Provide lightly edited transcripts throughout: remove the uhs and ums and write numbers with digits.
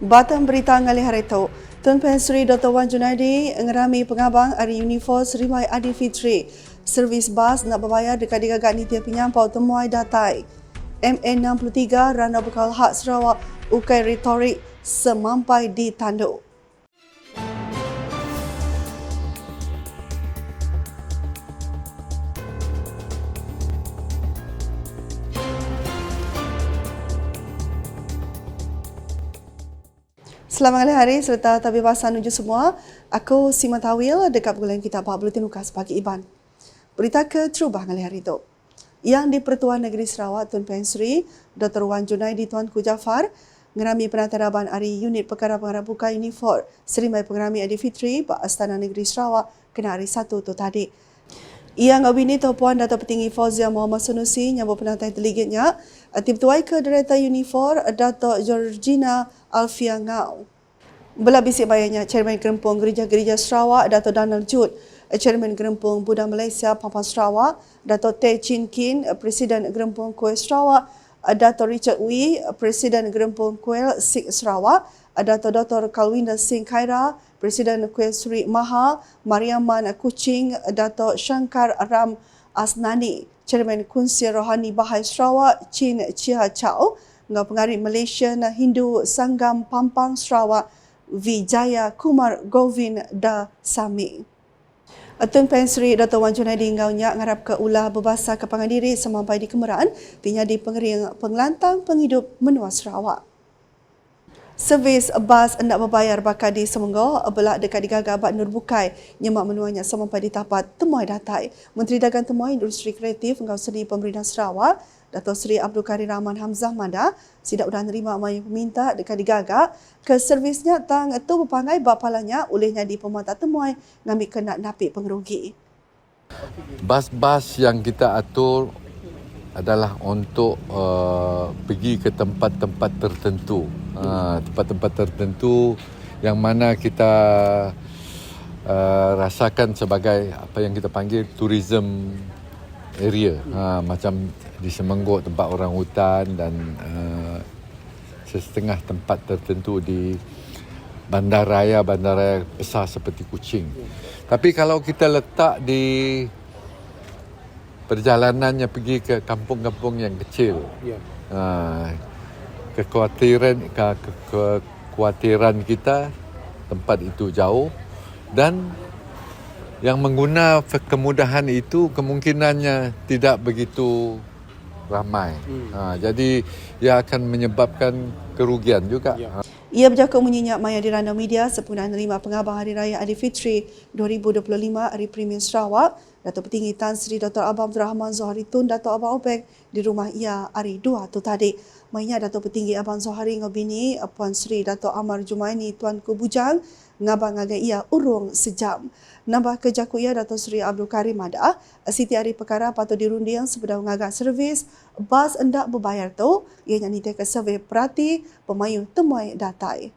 Batam berita ngalih hari itu, Tun Pen Sri Dr. Wan Junaidi ngerami pengabang hari Unifor Serimai Adi Fitri. Servis bas nak berbayar dekat digagak Nitya Penyampau temuai datai. MN63 Rana Bekal Hak Sarawak ukai retorik semampai di tanduk. Selamat hari serta tabibasan menuju semua. Aku Sima Tawil dekat bulan kita Pak Buletin Lukas pagi Iban. Berita ke Terubah hari itu. Yang di Pertuan Negeri Sarawak Tun Pen Sri Dr. Wan Junaidi Tuanku Jaafar ngerami penantaraban hari unit perkara pengarah buka Unifor Serimai Pengerami Adi Fitri Pak Astana Negeri Sarawak kena hari 1 tu tadi. Ia ngabini Puan Dato' Petinggi Fauzia Muhammad Sanusi nyambut penantai delegitnya Tim Tuai ke Director Unifor Dato' Georgina Alfia Ngau. Belah bisik bayarnya Chairman Gerempung Gereja-Gereja Sarawak Dato' Donald Jud, Chairman Gerempung Buddha Malaysia Pampang Sarawak Dato' Teh Chin Kin, Presiden Gerempung Kuil Sarawak Dato' Richard Wee, Presiden Gerempung Kuil Sikh Sarawak Dato' Dr. Kalwinda Singh Khaira, Presiden Kuil Sri Maha, Mariaman Kuching, Dato' Shankar Ram Asnani, Chairman Kunsi Rohani Bahai Sarawak, Chin Chia Chow, dengan pengarih Malaysian Hindu Sanggam Pampang Sarawak, Vijaya Kumar Govind Dasami. Tun Pen Sri Dr. Wan Junaidi ngaunya ngarap ke ulah berbahasa kepangan diri semampai di Kemeraan, tinya di pengering pengelantang penghidup menua Sarawak. Servis bas nak berbayar bakal di Semenggo belak dekat digagak Abad Nur Bukai nyemak menuanya sampai di tapat temuai datai. Menteri Dagang Temuai Industri Kreatif Engkau Seni Pemerintah Sarawak Dato' Seri Abdul Karim Rahman Hamzah Mada sidak udah nerima mai peminta dekat digagak ke servisnya tang tu berpangai bapalanya olehnya di pemata temuai ngambil kena napi pengerugi. Bas-bas yang kita atur adalah untuk pergi ke tempat-tempat tertentu. Tempat-tempat tertentu yang mana kita rasakan sebagai apa yang kita panggil tourism area. Macam di Semenggo tempat orang hutan dan setengah tempat tertentu di bandaraya besar seperti Kuching. Tapi kalau kita letak di perjalanannya pergi ke kampung-kampung yang kecil, kekhawatiran kita tempat itu jauh dan yang mengguna kemudahan itu kemungkinannya tidak begitu ramai. Jadi ia akan menyebabkan kerugian juga. Ia berjaka menyenyak maya di ranah media sempena menerima pengabang Hari Raya Aidilfitri 2025 Hari Premium Sarawak Dato' Petinggi Tan Sri Dr. Abang Abdul Rahman Zohari Tun Dato' Abang Opek di rumah ia hari 2 tu tadi. Mainnya Dato' Petinggi Abang Zohari ngabini Puan Sri Dato' Amar Jumaini Tuanku Bujang ngabang ngagai ia urung sejam. Nambah kejaku ia Dato' Sri Abdul Karim Mada, Siti Hari Perkara patut dirunding sebelum ngagak servis bas hendak berbayar tu, ia nyanyi ke servis perhati pemayun temuai datai.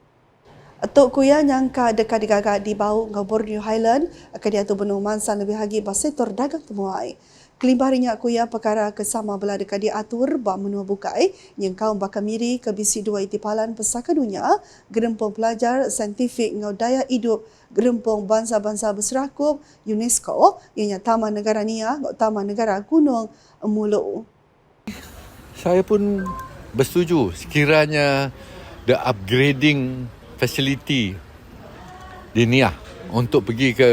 Tok Kuya nyangka dekat digagak di bau ngau Borneo Highland, dia tu benuh mansan lebih lagi bas sektor dagang temuai. Kelimbarinya Kuya perkara kesama belah dekat diatur bak menua bukai yang kaum bakal miri ke bisi dua itipalan pesaka dunia Gerempung Pelajar Saintifik ngau daya hidup Gerempung Bangsa-Bangsa Berserakup UNESCO ianya Taman Negara Nia ngau Taman Negara Gunung Mulu. Saya pun bersetuju sekiranya the upgrading facility di Niah untuk pergi ke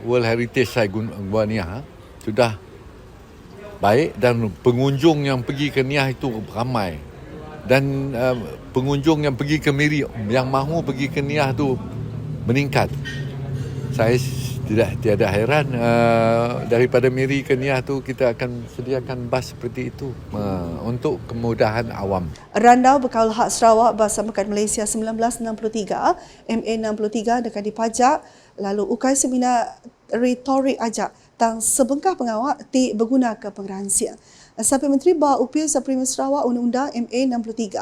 World Heritage Site Gua Niah sudah baik dan pengunjung yang pergi ke Niah itu ramai dan pengunjung yang pergi ke Miri yang mahu pergi ke Niah itu meningkat. Saya tiada heran daripada Miri ke Niah tu kita akan sediakan bas seperti itu untuk kemudahan awam. Randau Bekal Hak Sarawak Bas Sambutan Malaysia 1963 MA63 dekat dipajak lalu ukai seminar retorik ajak tang sebengkah pengawak ti berguna ke pengerahsiaan. Sampai Menteri Bah Upil Supreme Sarawak Undang-Undang MA63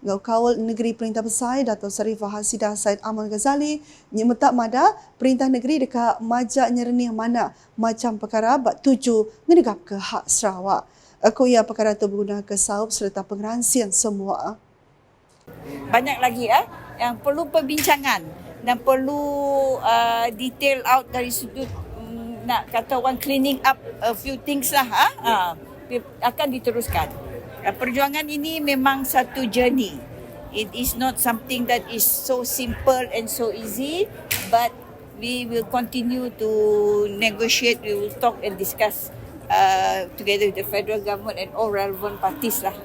ngau kawal negeri Perintah Besar Dato' Sarifah Hasidah Said Amal Ghazali nyemetak mada Perintah Negeri dekat majak nyerenih mana macam perkara bab 7 ngedegap ke hak Sarawak. Aku ia perkara itu berguna ke saup serta pengerahsiaan semua. Banyak lagi yang perlu perbincangan dan perlu detail out dari sudut nak kata orang cleaning up a few things lah akan diteruskan. Perjuangan ini memang satu journey. It is not something that is so simple and so easy, but we will continue to negotiate, we will talk and discuss together with the federal government and all relevant parties lah.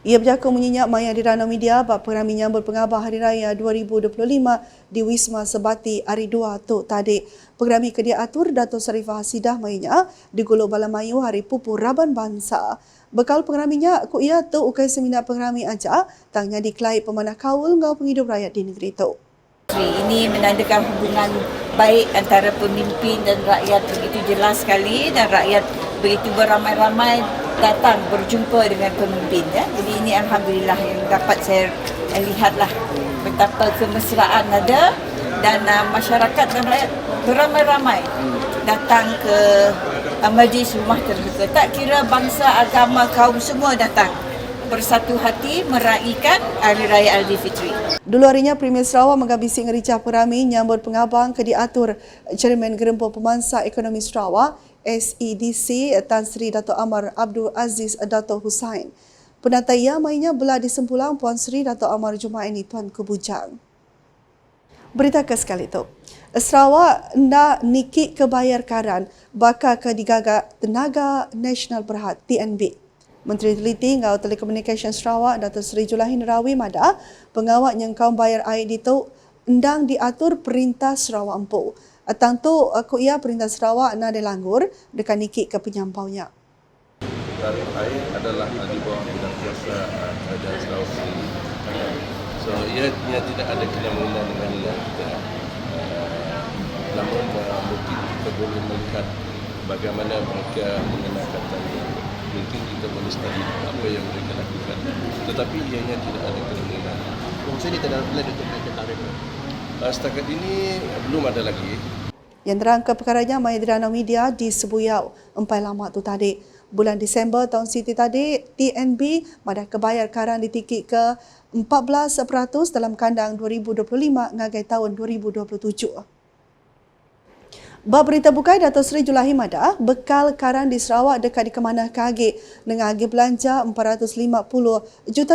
Ia berjaka menyenyak maya di ranau media bab program menyambut pengabah Hari Raya 2025 di Wisma Sebati Hari 2 Tok Tadik. Program ini diatur Dato' Sarifah Hasidah mayanya di Gulu Balamayu Hari Pupu Raban Bangsa. Bekal pengraminya, ku ia tu ukai seminar pengrami aja, tangnya dikelai pemanah kaul ngau penghidup rakyat di negeri itu. Ini menandakan hubungan baik antara pemimpin dan rakyat begitu jelas sekali, dan rakyat begitu beramai-ramai datang berjumpa dengan pemimpin. Jadi ini alhamdulillah yang dapat saya lihatlah betapa kemesraan ada, dan masyarakat dan rakyat beramai-ramai datang ke majlis rumah terbuka. Tak kira bangsa, agama, kaum, semua datang bersatu hati meraihkan Hari Raya Aidilfitri. Dulu harinya Premier Sarawak menggabisi ngericah perami nyambut pengabang ke diatur Chairman Gerempu Pemansa Ekonomi Sarawak SEDC Tan Sri Dato' Amar Abdul Aziz Dato' Hussain. Penata ia mainnya belah di sempulang Puan Sri Dato' Amar Jumaini Tuan Kebujang. Berita ke sekali itu. Sarawak nak nikik kebayar karan bakal ke digagak Tenaga Nasional Berhad TNB. Menteri Teliti ngau Telekomunikasi Sarawak Dato' Sri Julahin Rawi mada pengawak yang kaum bayar air itu endang diatur Perintah Sarawak Empu. Atang tu aku ia Perintah Sarawak nak dilanggur dekat nikik ke penyampaunya. Tarif air adalah di bawah bidang kuasa Kerajaan Sarawak sendiri. So ia tidak ada kena-mengena dengan kita. Namun mungkin kita boleh melihat bagaimana mereka mengenakan tarif. Mungkin kita boleh study apa yang mereka lakukan. Tetapi ianya tidak ada kena-mengena. Maksudnya tidak ada plan untuk naikkan tarif? Setakat ini belum ada lagi. Yang terang ke perkaranya maya di ranau media di Sebuyau empai lama tu tadi. Bulan Disember tahun Siti tadi, TNB madah kebayar karan ditikik ke 14% dalam kandang 2025 ngagai tahun 2027. Bab berita bukai Dato' Sri Julahi Mada, bekal karan di Sarawak dekat di Kemanah Kage dengan agi belanja RM450 juta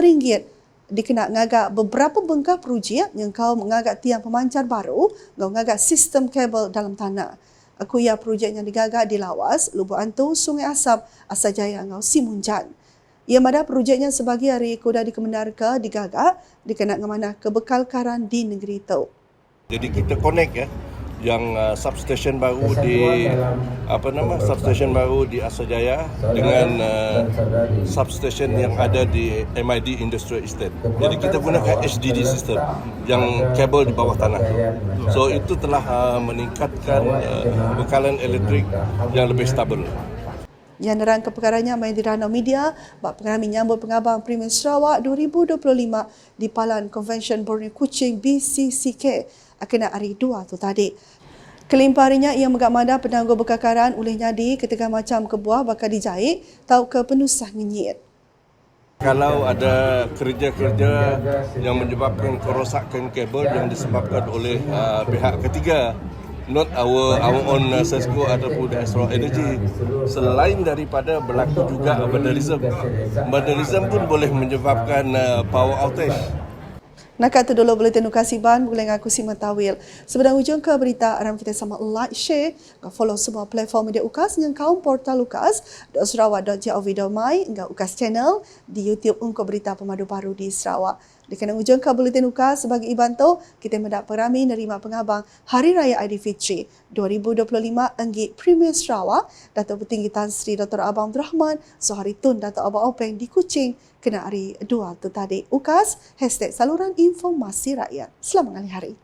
dikena ngagak beberapa bengkah projek yang kau mengagak tiang pemancar baru, ngau ngagak sistem kabel dalam tanah. Aku ia projek yang digagak di Lawas, Lubuk Antu, Sungai Asap, Asajaya ngau Simunjan. Ia mada projeknya sebagai hari kuda di Kemenarka digagak dikena ngamanah ke bekal karan di negeri itu. Jadi kita connect yang substation baru di substation baru di Asajaya dengan substation yang ada di MID Industrial Estate. Jadi kita gunakan HDD system yang kabel di bawah tanah. So itu telah meningkatkan bekalan elektrik yang lebih stabil. Yang nerang ke perkaranya main di ranau media, bab pengarah menyambut pengabang Premier Sarawak 2025 di Palan Convention Borneo Kuching BCCK akhirnya hari 2 tu tadi. Kelimpah harinya ia megak mada penangguh bekakaran oleh nyadi ketika macam kebuah bakal dijahit tau ke penusah ngenyit. Kalau ada kerja-kerja yang menyebabkan kerosakan kabel yang disebabkan oleh pihak ketiga, not our own SESCO ataupun Sarawak Energy, selain daripada berlaku juga vandalism. Vandalism pun boleh menyebabkan power outage. Nak kata dulu boleh tenuh kasiban, boleh ngaku si Matawil. Sebelum hujung ke berita, aram kita sama like, share, follow semua platform media UKAS yang kaum portal ukas.sarawak.gov.my hingga UKAS channel di YouTube untuk berita pemadu baru di Sarawak. Di kena hujung ke Buletin UKAS sebagai Ibanto, kita mendapat perami nerima pengabang Hari Raya Aidilfitri 2025 Enggik Premier Sarawak, Dato' Petinggi Tan Sri Dr. Abang Abdul Rahman, Sohari Tun Dato' Abang Openg di Kuching, kena hari 2 tu tadi. UKAS, #saluran informasi rakyat. Selamat hari.